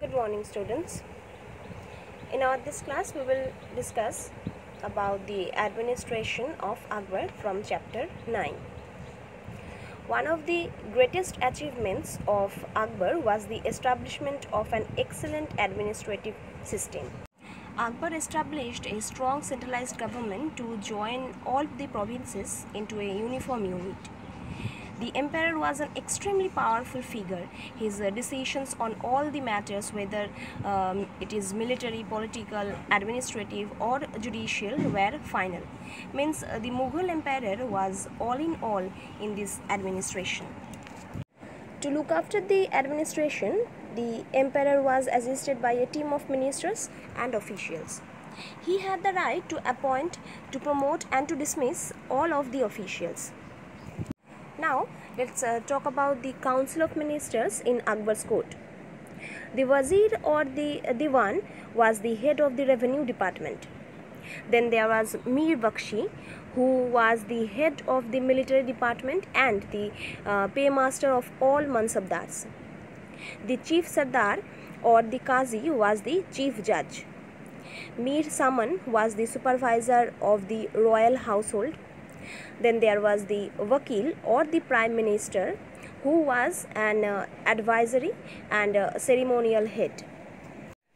Good morning, students. In this class, we will discuss about the administration of Akbar from chapter 9. One of the greatest achievements of Akbar was the establishment of an excellent administrative system. Akbar established a strong centralized government to join all the provinces into a uniform unit. The emperor was an extremely powerful figure. His decisions on all the matters, whether it is military, political, administrative or judicial, were final. Means the Mughal emperor was all in all in this administration. To look after the administration, the emperor was assisted by a team of ministers and officials. He had the right to appoint, to promote and to dismiss all of the officials. Now, let's talk about the Council of Ministers in Akbar's court. The Wazir or the Diwan was the head of the revenue department. Then there was Mir Bakshi, who was the head of the military department and the paymaster of all mansabdars. The chief Sardar or the Qazi was the chief judge. Mir Saman was the supervisor of the royal household. Then there was the Vakil or the Prime Minister, who was an advisory and ceremonial head.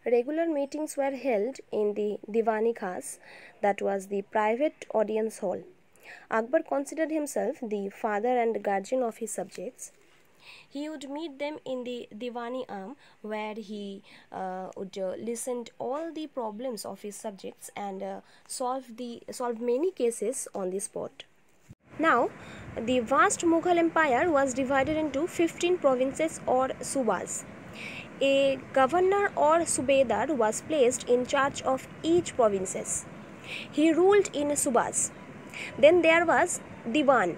Regular meetings were held in the Diwani Khas, that was the private audience hall. Akbar considered himself the father and guardian of his subjects. He would meet them in the Diwani Am, where he would listen to all the problems of his subjects and solve many cases on the spot. Now, the vast Mughal Empire was divided into 15 provinces or subas. A governor or subedar was placed in charge of each provinces. He ruled in subas. Then there was Diwan,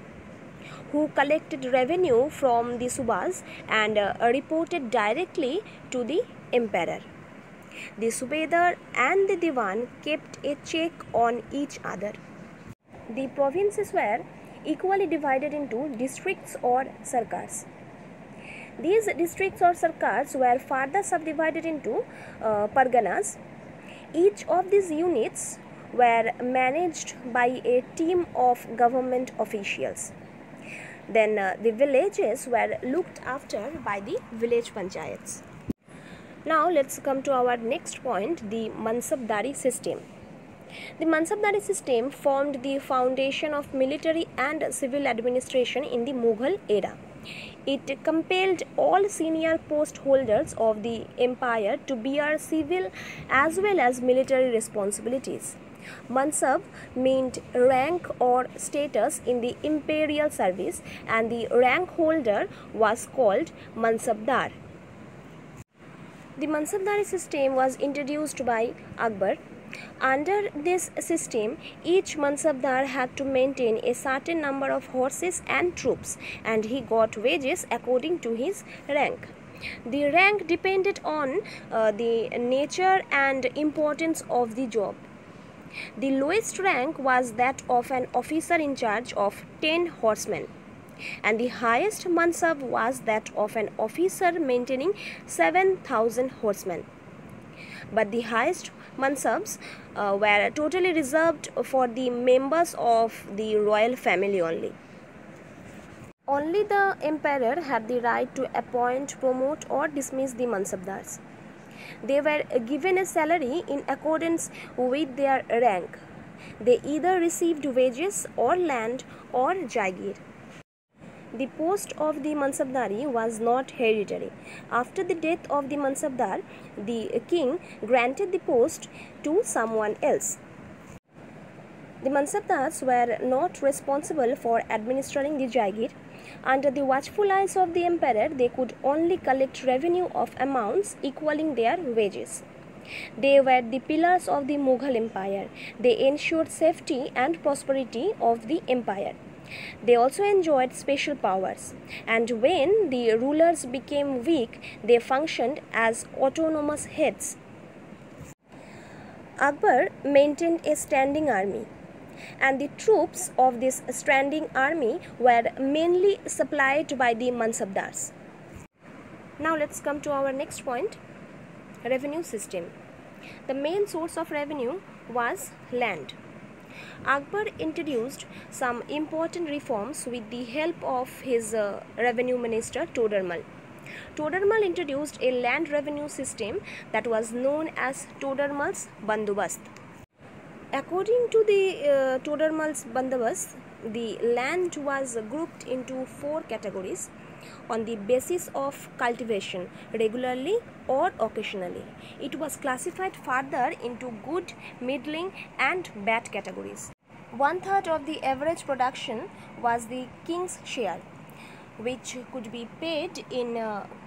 who collected revenue from the subas and reported directly to the emperor. The subedar and the Diwan kept a check on each other. The provinces were equally divided into districts or sarkars. These districts or sarkars were further subdivided into parganas. Each of these units were managed by a team of government officials. Then the villages were looked after by the village panchayats. Now let's come to our next point, the mansabdari system. The mansabdari system formed the foundation of military and civil administration in the Mughal era. It compelled all senior post holders of the empire to bear civil as well as military responsibilities. Mansab meant rank or status in the imperial service, and the rank holder was called mansabdar. The mansabdari system was introduced by Akbar. Under this system, each mansabdar had to maintain a certain number of horses and troops, and he got wages according to his rank. The rank depended on the nature and importance of the job. The lowest rank was that of an officer in charge of 10 horsemen, and the highest mansab was that of an officer maintaining 7,000 horsemen. But the highest mansabs were totally reserved for the members of the royal family only. Only the emperor had the right to appoint, promote or dismiss the mansabdars. They were given a salary in accordance with their rank. They either received wages or land or jagir. The post of the mansabdari was not hereditary. After the death of the mansabdar, the king granted the post to someone else. The mansabdars were not responsible for administering the jagir. Under the watchful eyes of the emperor, they could only collect revenue of amounts equaling their wages. They were the pillars of the Mughal Empire. They ensured safety and prosperity of the empire. They also enjoyed special powers, and when the rulers became weak, they functioned as autonomous heads. Akbar maintained a standing army, and the troops of this standing army were mainly supplied by the mansabdars. Now let's come to our next point. revenue system. The main source of revenue was land. Akbar introduced some important reforms with the help of his revenue minister Todermal. Todermal introduced a land revenue system that was known as Todermal's Bandobast. According to the Todermal's Bandobast, the land was grouped into 4 categories on the basis of cultivation, regularly or occasionally. It was classified further into good, middling and bad categories. 1/3 of the average production was the king's share, which could be paid in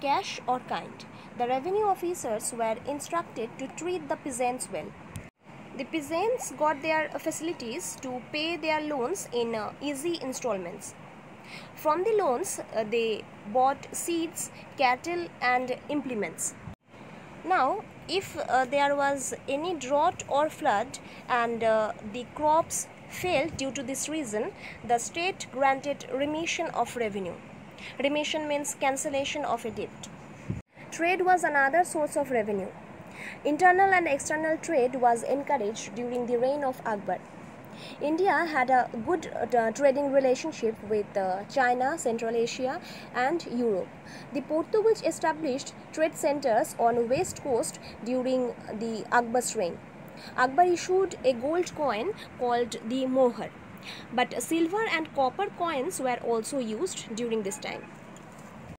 cash or kind. The revenue officers were instructed to treat the peasants well. The peasants got their facilities to pay their loans in easy installments. From the loans, they bought seeds, cattle and implements. Now, if there was any drought or flood and the crops failed due to this reason, the state granted remission of revenue. Remission means cancellation of a debt. Trade was another source of revenue. Internal and external trade was encouraged during the reign of Akbar. India had a good trading relationship with China, Central Asia and Europe. The Portuguese established trade centers on west coast during the Akbar's reign. Akbar issued a gold coin called the mohar, but silver and copper coins were also used during this time.